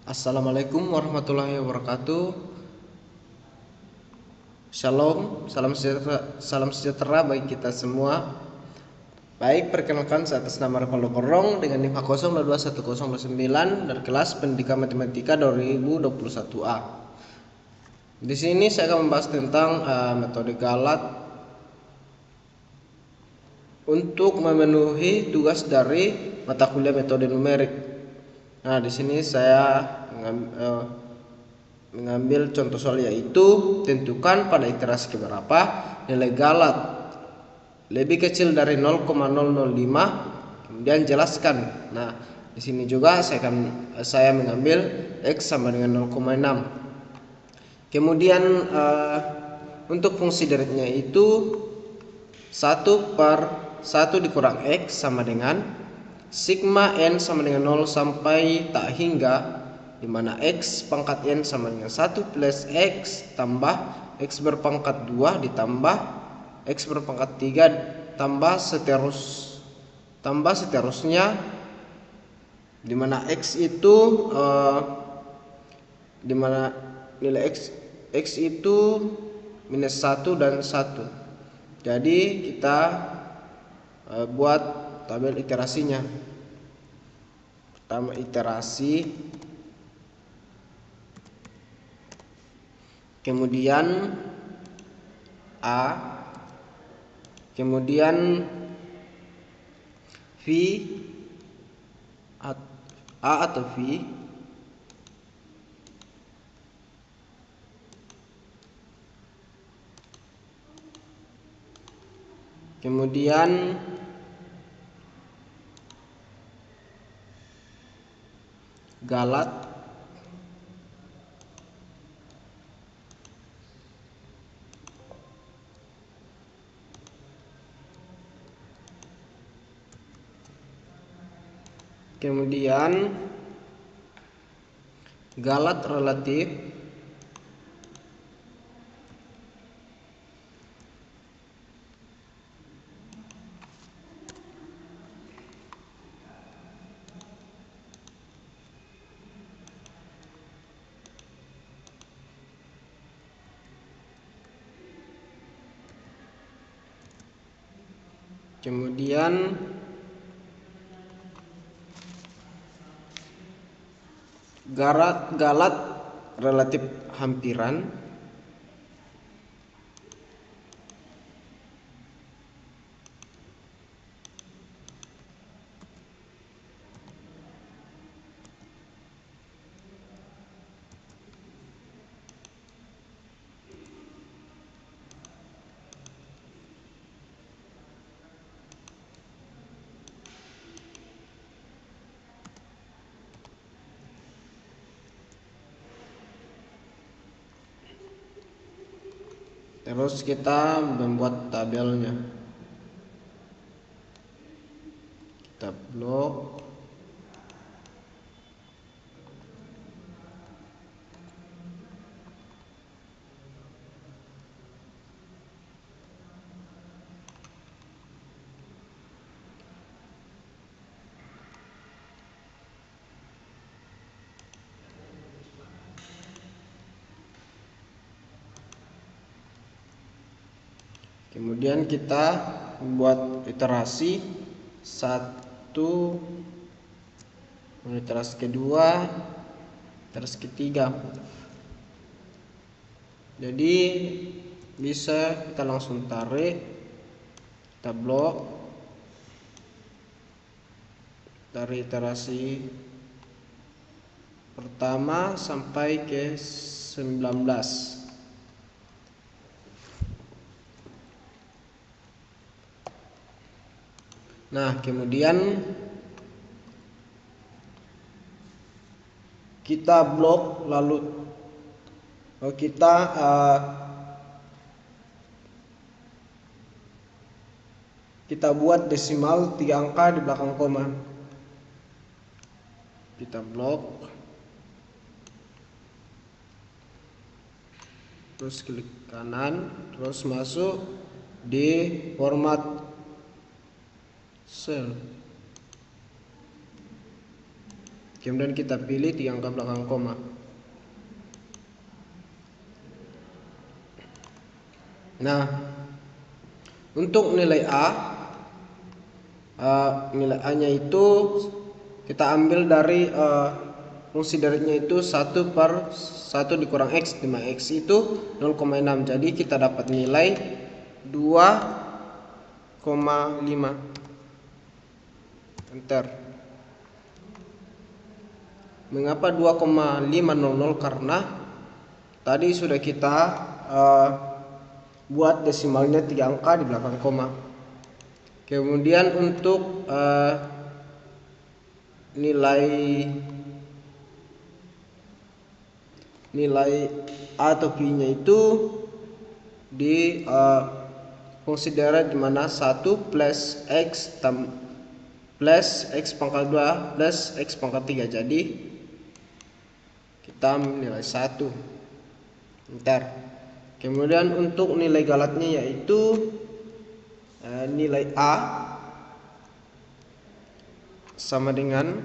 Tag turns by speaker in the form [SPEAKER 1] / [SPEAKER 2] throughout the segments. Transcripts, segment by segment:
[SPEAKER 1] Assalamualaikum warahmatullahi wabarakatuh. Shalom, salam sejahtera bagi kita semua. Baik, perkenalkan saya atas nama Revaldo Korong dengan NIM H021029 dari kelas Pendidikan Matematika 2021A. Di sini saya akan membahas tentang metode Galat untuk memenuhi tugas dari mata kuliah metode numerik. Nah, di sini saya mengambil contoh soal, yaitu tentukan pada iterasi keberapa nilai Galat lebih kecil dari 0,005, kemudian jelaskan. Nah, di sini juga saya mengambil X sama dengan 0,6. Kemudian untuk fungsi deretnya itu 1/1 dikurang X sama dengan sigma N sama dengan 0 sampai tak hingga, di mana X pangkat N sama dengan 1 plus X tambah X berpangkat 2 ditambah X berpangkat 3 tambah seterusnya, di mana X itu di mana nilai X itu minus 1 dan 1. Jadi kita buat tabel iterasinya. Pertama iterasi, kemudian A, kemudian V, A atau V, kemudian Galat, kemudian Galat relatif, kemudian Galat relatif hampiran, terus kita membuat tabelnya. Kita blok, kemudian kita buat iterasi 1, iterasi kedua, iterasi ketiga. Jadi bisa kita langsung tarik, kita blok, dari iterasi pertama sampai ke 19. Nah, kemudian kita blok, lalu kita buat desimal 3 angka di belakang koma. Kita blok, terus klik kanan, terus masuk di format cell. Kemudian kita pilih 3 angka belakang koma. Nah, untuk nilai nilai A-nya itu kita ambil dari fungsi deritnya itu 1/1 dikurang X, dimana X itu 0,6. Jadi kita dapat nilai 2,5. Enter. Mengapa 2,500? Karena tadi sudah kita buat desimalnya 3 angka di belakang koma. Kemudian untuk nilai A atau P-nya itu di fungsi deret dimana 1 plus X plus X pangkat 2 plus X pangkat 3. Jadi kita nilai 1. Enter. Kemudian untuk nilai galatnya yaitu nilai A sama dengan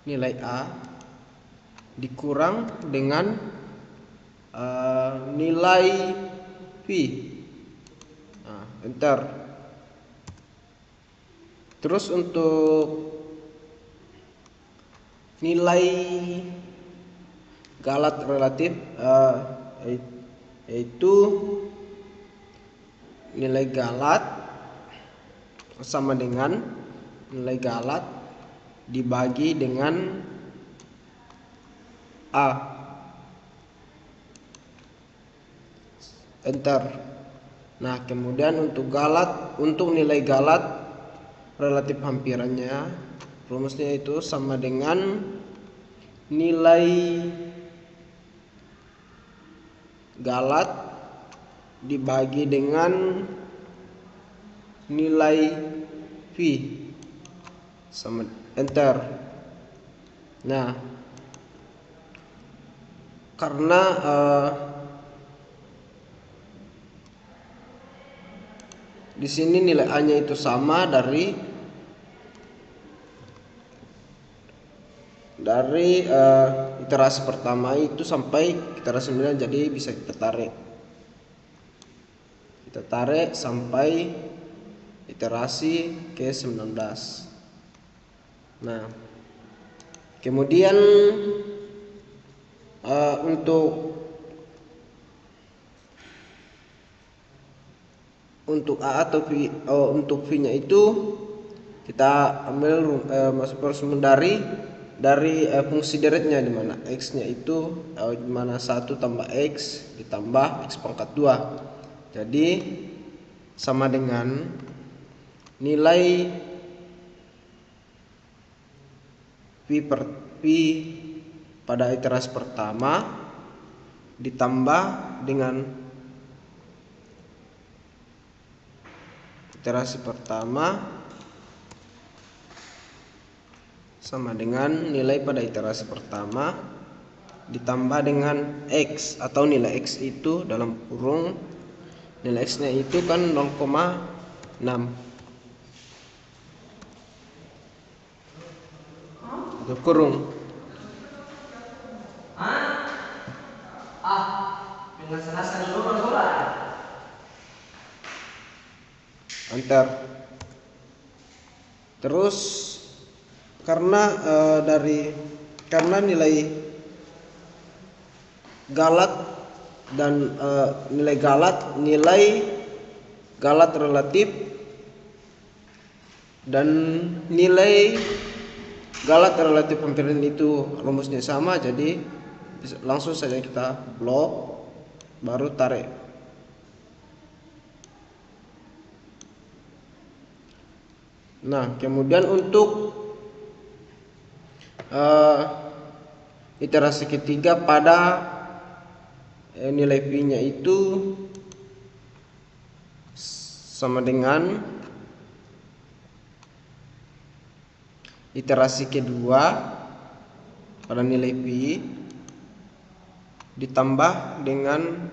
[SPEAKER 1] nilai A dikurang dengan nilai V. Nah, enter. Terus untuk nilai galat relatif yaitu nilai galat sama dengan nilai galat dibagi dengan A. Enter. Nah, kemudian untuk nilai galat relatif hampirannya, rumusnya itu sama dengan nilai galat dibagi dengan nilai V. Sama enter. Nah, karena di sini nilai A-nya itu sama dari iterasi pertama itu sampai iterasi 9, jadi bisa kita tarik sampai iterasi ke 19. Nah, kemudian untuk A atau V, untuk V-nya itu kita ambil masuk dari fungsi deretnya, dimana X-nya itu dimana 1 tambah X ditambah X pangkat 2. Jadi sama dengan nilai V pada iterasi pertama ditambah dengan iterasi pertama sama dengan nilai pada iterasi pertama ditambah dengan X, atau nilai X itu dalam kurung nilai X nya itu kan 0,6 tutup kurung. Enter. Terus karena nilai galat dan nilai galat relatif dan nilai galat relatif hampiran itu rumusnya sama, jadi langsung saja kita blok baru tarik. Nah, kemudian untuk iterasi ketiga pada nilai V-nya itu sama dengan iterasi kedua pada nilai V ditambah dengan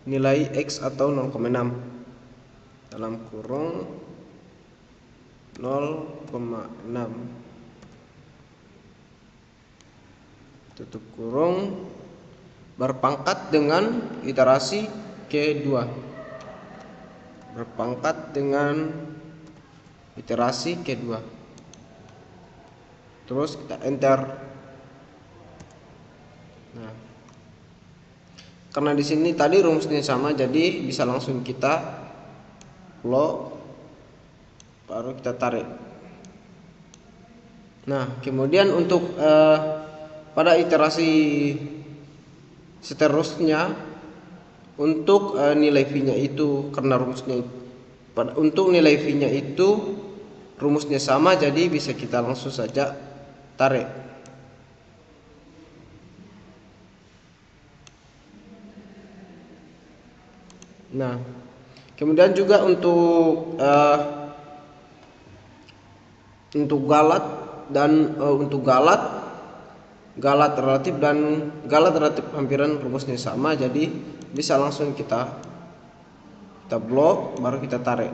[SPEAKER 1] nilai X atau 0,6 dalam kurung 0,6 tutup kurung berpangkat dengan iterasi kedua, berpangkat dengan iterasi kedua. Terus kita enter. Nah, karena di sini tadi rumusnya sama, jadi bisa langsung kita plot, baru kita tarik. Nah, kemudian untuk pada iterasi seterusnya, untuk nilai V-nya itu, karena rumusnya untuk nilai V-nya itu rumusnya sama, jadi bisa kita langsung saja tarik. Nah, kemudian juga untuk galat dan untuk galat relatif dan galat relatif hampiran rumusnya sama, jadi bisa langsung kita blok, baru kita tarik.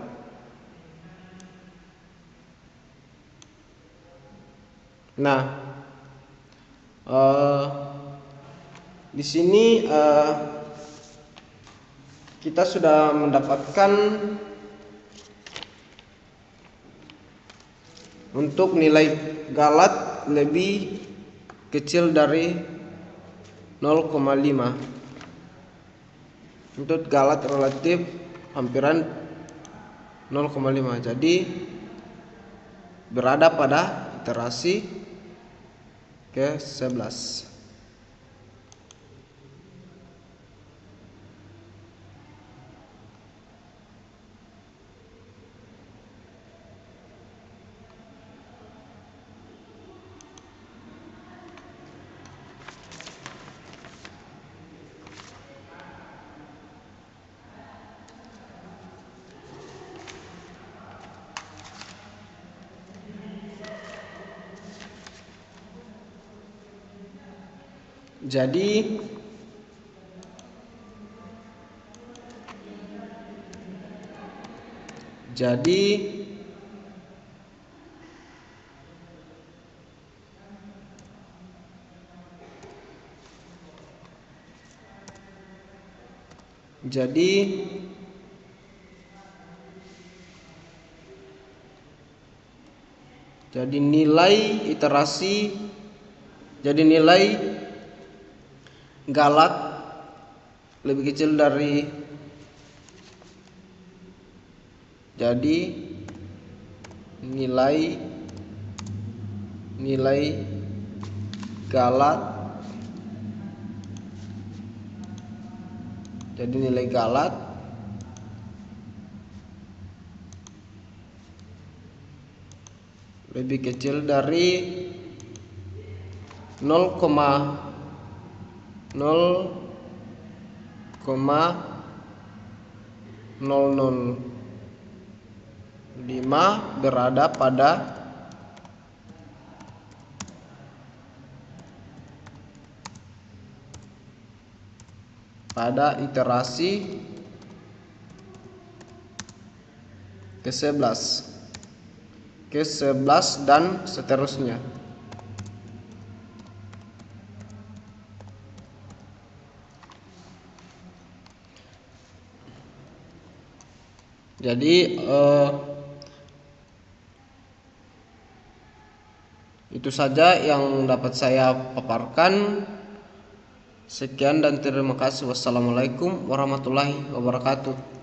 [SPEAKER 1] Nah, di sini kita sudah mendapatkan untuk nilai galat lebih kecil dari 0,5. Untuk galat relatif hampiran 0,5, jadi berada pada iterasi ke-11. Jadi nilai iterasi, jadi nilai galat lebih kecil dari, jadi nilai galat, jadi nilai galat lebih kecil dari 0,005 berada pada iterasi ke-11 dan seterusnya. Jadi itu saja yang dapat saya paparkan. Sekian dan terima kasih. Wassalamualaikum warahmatullahi wabarakatuh.